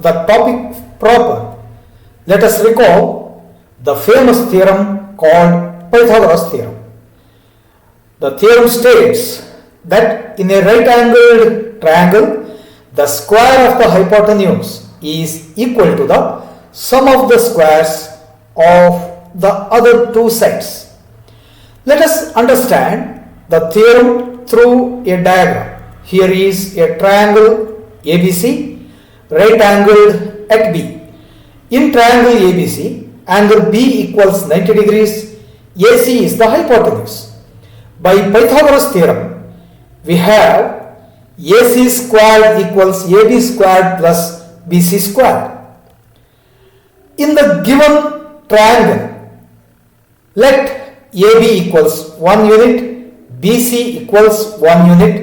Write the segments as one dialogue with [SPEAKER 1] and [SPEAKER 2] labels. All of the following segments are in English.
[SPEAKER 1] the topic proper, let us recall the famous theorem called Pythagoras theorem. The theorem states that in a right-angled triangle, the square of the hypotenuse is equal to the sum of the squares of the other two sides. Let us understand the theorem through a diagram. Here is a triangle ABC, right angled at B. In triangle ABC, angle B equals 90 degrees, AC is the hypotenuse. By Pythagoras theorem, we have AC squared equals AB squared plus BC squared. In the given triangle, let AB equals 1 unit, BC equals 1 unit.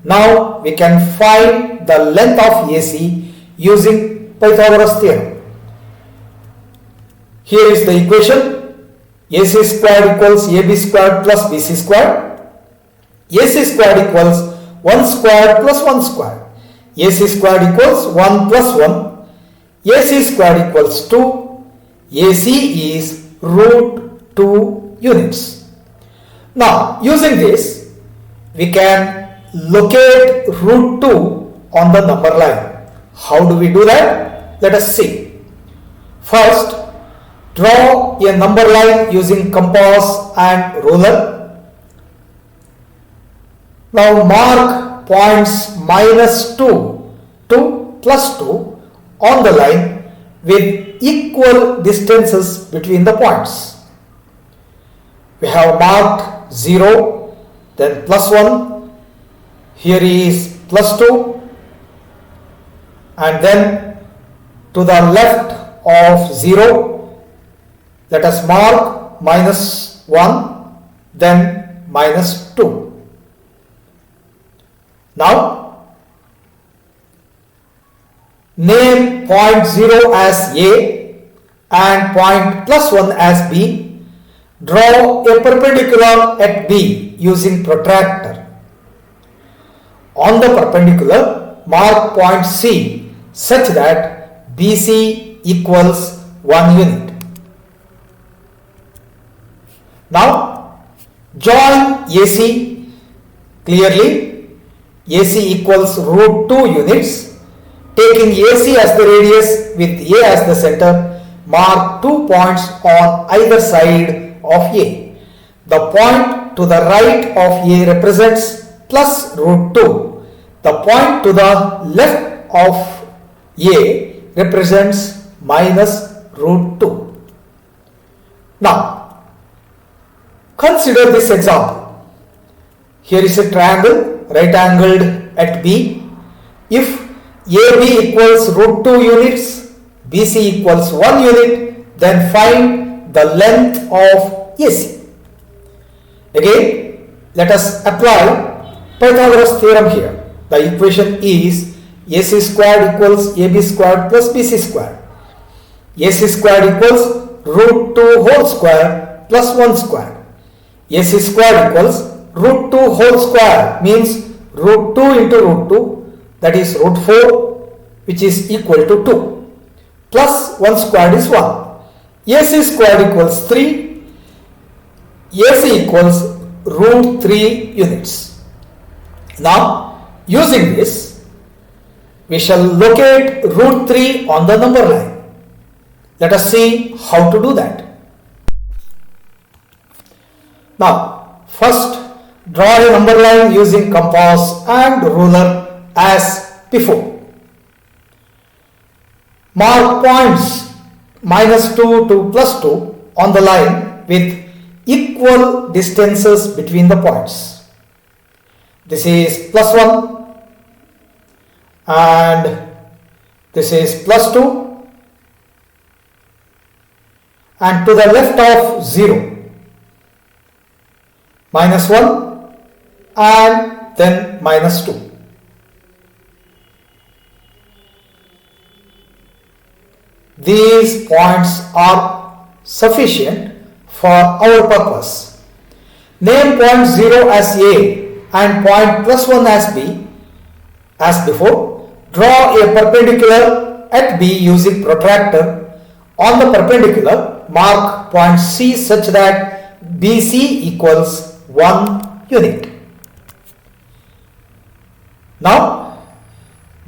[SPEAKER 1] Now we can find the length of AC using Pythagoras theorem. Here is the equation: AC squared equals AB squared plus BC squared. AC squared equals 1 squared plus 1 squared. AC squared equals 1 plus 1. AC squared equals 2. AC is root 2 units. Now using this, we can locate root 2 on the number line. How do we do that? Let us see. First, draw a number line using compass and ruler. Now mark points -2 to +2 on the line with equal distances between the points. We have marked 0, then +1, here is +2, and then to the left of 0, let us mark -1, then -2. Now, name point 0 as A and point +1 as B. Draw a perpendicular at B using protractor. On the perpendicular, mark point C such that BC equals 1 unit. Now, join AC. Clearly, AC equals root 2 units. Taking AC as the radius with A as the center, mark 2 points on either side of A. The point to the right of A represents plus root 2. The point to the left of A represents minus root 2. Now, consider this example. Here is a triangle right angled at B. If AB equals root 2 units, BC equals 1 unit, then find the length of AC. Again, let us apply Pythagoras theorem here. The equation is AC squared equals AB squared plus BC squared. AC squared equals root 2 whole square plus 1 square. AC squared equals root 2 whole square means root 2 into root 2, that is root 4, which is equal to 2, plus 1 squared is 1. AC squared equals 3. AC equals root 3 units. Now, using this, we shall locate root 3 on the number line. Let us see how to do that. Now, first draw a number line using compass and ruler as before. Mark points -2 to +2 on the line with equal distances between the points. This is +1 and this is +2, and to the left of 0, -1 and then -2. These points are sufficient for our purpose. Name point 0 as A and point +1 as B. As before, draw a perpendicular at B using protractor on the perpendicular, mark point C such that BC equals 1 unit. Now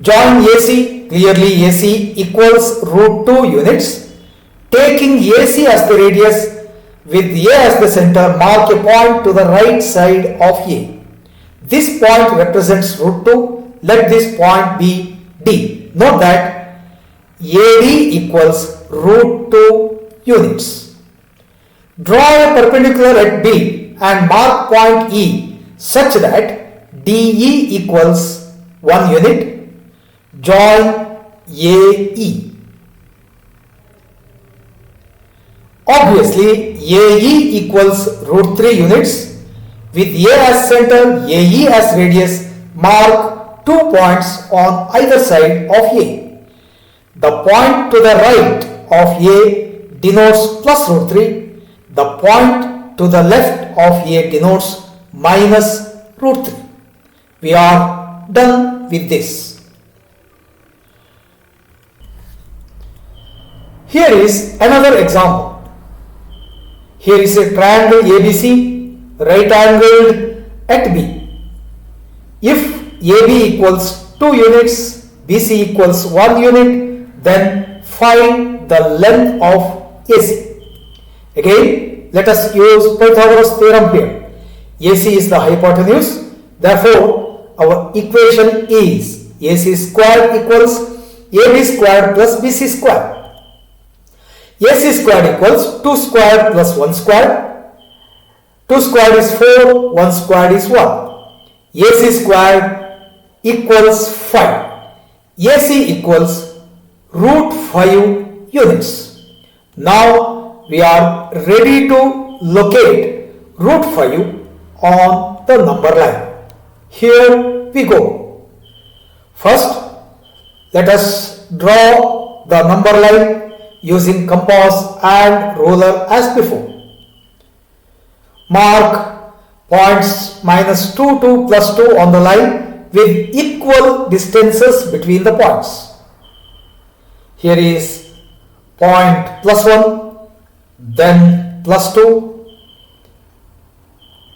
[SPEAKER 1] join AC, clearly AC equals root 2 units. Taking AC as the radius with A as the center, mark a point to the right side of A. This point represents root 2. Let this point be D. Note that AD equals root 2 units. Draw a perpendicular at B and mark point E such that DE equals 1 unit. Join AE. Obviously, AE equals root 3 units. With A as center, AE as radius, mark 2 points on either side of A. The point to the right of A denotes plus root 3. The point to the left of A denotes minus root 3. We are done with this. Here is another example. Here is a triangle ABC, right angled at B. If AB equals 2 units, BC equals 1 unit, then find the length of AC. Again, let us use Pythagoras theorem here. AC is the hypotenuse. Therefore, our equation is AC squared equals AB squared plus BC squared. AC squared equals 2 squared plus 1 squared. 2 squared is 4, 1 squared is 1. AC squared equals 5. AC equals root 5 units. Now we are ready to locate root 5 on the number line. Here we go. First, let us draw the number line using compass and ruler as before. Mark points minus 2, 2, plus 2 on the line with equal distances between the points. Here is point plus 1, then plus 2.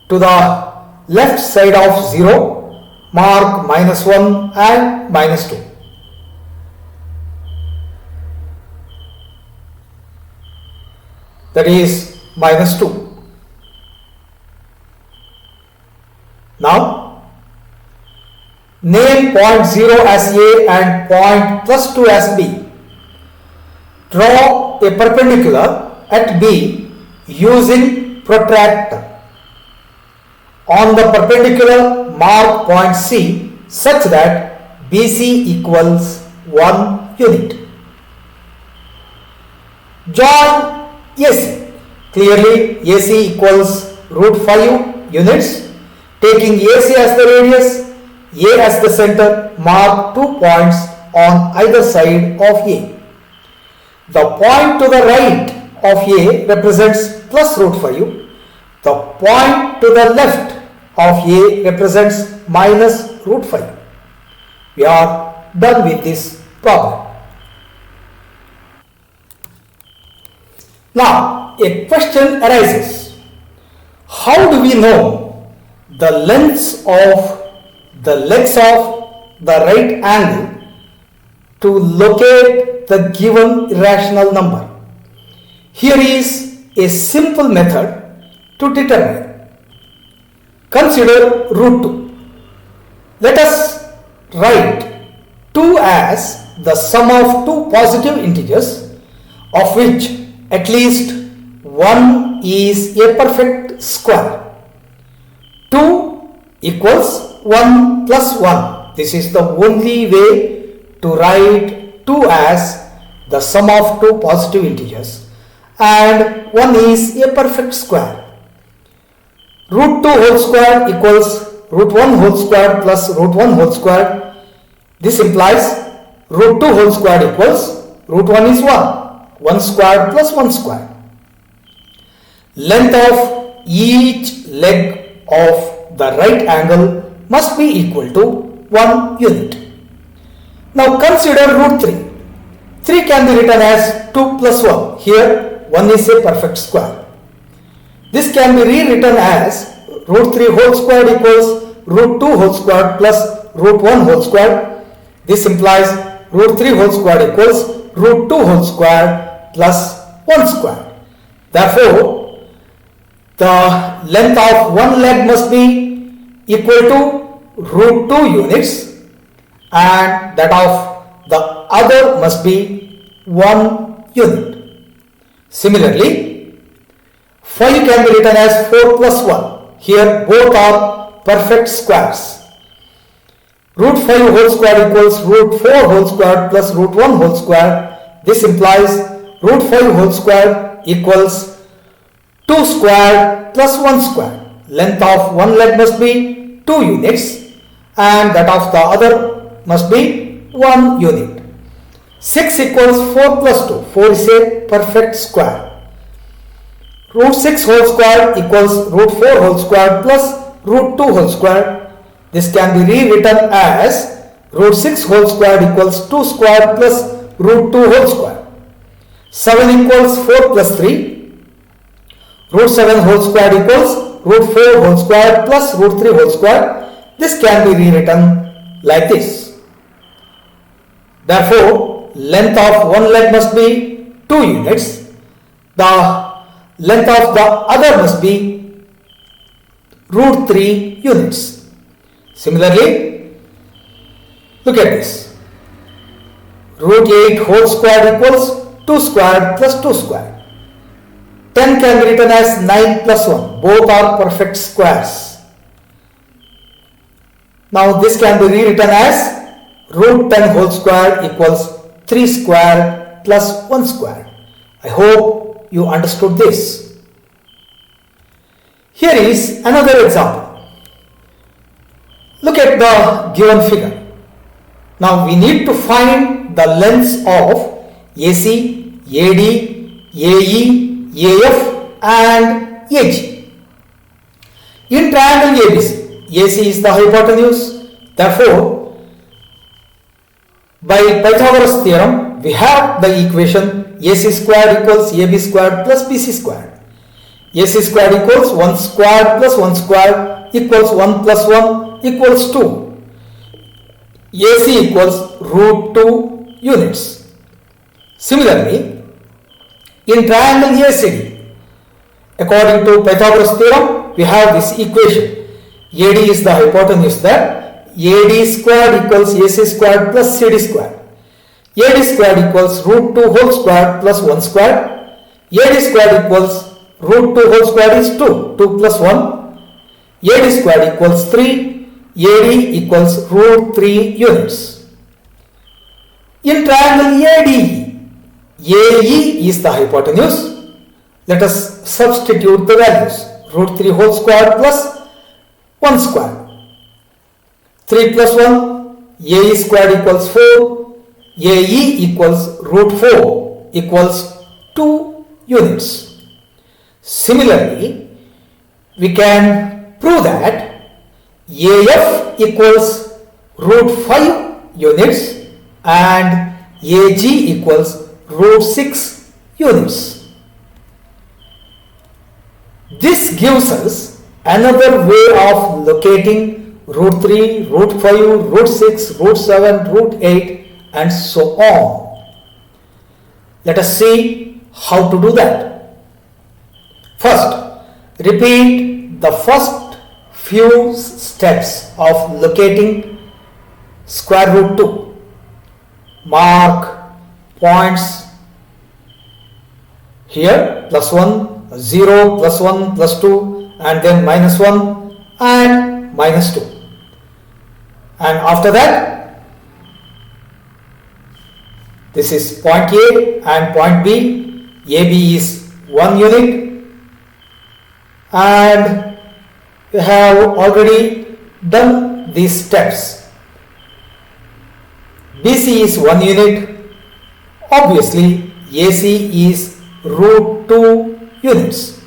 [SPEAKER 1] To the left side of 0, mark minus 1 and minus 2. That is minus 2. Now, name point 0 as A and point plus 2 as B. Draw a perpendicular at B using protractor. On the perpendicular, mark point C such that BC equals 1 unit. Join AC. Clearly, AC equals root 5 units. Taking AC as the radius, A as the center, mark 2 points on either side of A. The point to the right of A represents plus root 5. The point to the left of A represents minus root 5. We are done with this problem. Now, a question arises. How do we know the lengths of the legs of the right angle to locate the given irrational number? Here is a simple method to determine. Consider root 2. Let us write 2 as the sum of two positive integers of which at least one is a perfect square. 2 equals 1 plus 1. This is the only way to write 2 as the sum of two positive integers, and 1 is a perfect square. Root 2 whole square equals root 1 whole square plus root 1 whole square. This implies root 2 whole square equals root 1 is 1. 1 square plus 1 square. Length of each leg of the right angle must be equal to 1 unit. Now consider root 3. 3 can be written as 2 plus 1. Here 1 is a perfect square. This can be rewritten as root 3 whole squared equals root 2 whole squared plus root 1 whole squared. This implies root 3 whole squared equals root 2 whole squared plus 1 squared. Therefore, the length of one leg must be equal to root 2 units and that of the other must be 1 unit. Similarly, 5 can be written as 4 plus 1. Here both are perfect squares. Root 5 whole square equals root 4 whole square plus root 1 whole square. This implies root 5 whole square equals 2 square plus 1 square. Length of one leg must be 2 units and that of the other must be 1 unit. 6 equals 4 plus 2. 4 is a perfect square. Root 6 whole square equals root 4 whole square plus root 2 whole square. This can be rewritten as root 6 whole square equals 2 square plus root 2 whole square. 7 equals 4 plus 3. Root 7 whole square equals root 4 whole square plus root 3 whole square. This can be rewritten like this. Therefore, length of one leg must be 2 units. The length of the other must be root 3 units. Similarly, look at this. Root 8 whole square equals 2 square plus 2 square. 10 can be written as 9 plus 1. Both are perfect squares. Now this can be rewritten as root 10 whole square equals 3 square plus 1 square. I hope you understood this. Here is another example. Look at the given figure. Now we need to find the lengths of AC, AD, AE, AF and AG. In triangle ABC, AC is the hypotenuse. Therefore, by Pythagoras theorem, we have the equation AC squared equals AB squared plus BC squared. AC squared equals 1 squared plus 1 squared equals 1 plus 1 equals 2. AC equals root 2 units. Similarly, in triangle ACD, according to Pythagoras theorem, we have this equation. AD is the hypotenuse there. AD squared equals AC squared plus CD squared. AD squared equals root 2 whole squared plus 1 squared. AD squared equals root 2 whole squared is 2. 2 plus 1. AD squared equals 3. AD equals root 3 units. In triangle ADE, AE is the hypotenuse. Let us substitute the values. Root 3 whole square plus 1 square. 3 plus 1, AE squared equals 4. AE equals root 4 equals 2 units. Similarly, we can prove that AF equals root 5 units and AG equals root 6 units. This gives us another way of locating root 3, root 5, root 6, root 7, root 8 and so on. Let us see how to do that. First, repeat the first few steps of locating square root 2. Mark points here, plus 1, 0, plus 1, plus 2 and then minus 1 and minus 2. And after that, this is point A and point B. AB is 1 unit and we have already done these steps. BC is 1 unit. Obviously, AC is root 2 units.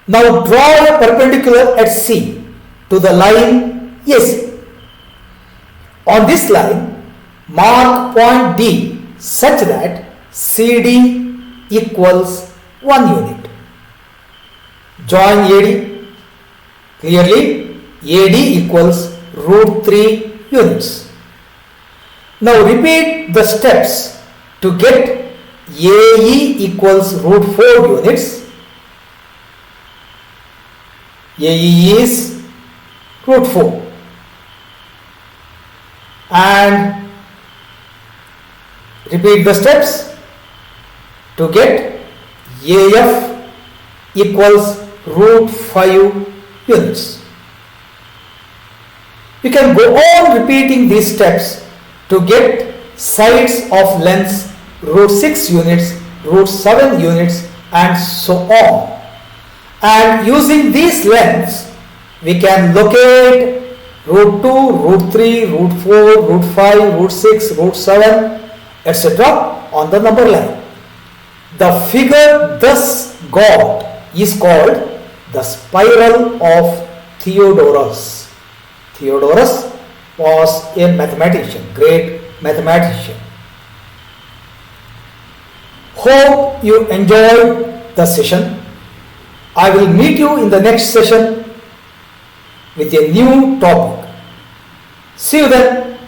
[SPEAKER 1] Now draw a perpendicular at C to the line AC. On this line, mark point D such that CD equals 1 unit. Join AD. Clearly, AD equals root 3 units. Now repeat the steps to get AE equals root 4 units. AE is root 4. And repeat the steps to get AF equals root 5 units. You can go on repeating these steps to get sides of lengths root 6 units, root 7 units, and so on. And using these lengths, we can locate root 2, root 3, root 4, root 5, root 6, root 7, etc. on the number line. The figure thus got is called the spiral of Theodorus. Theodorus was a mathematician, great mathematician. Hope you enjoyed the session. I will meet you in the next session with a new topic. See you then.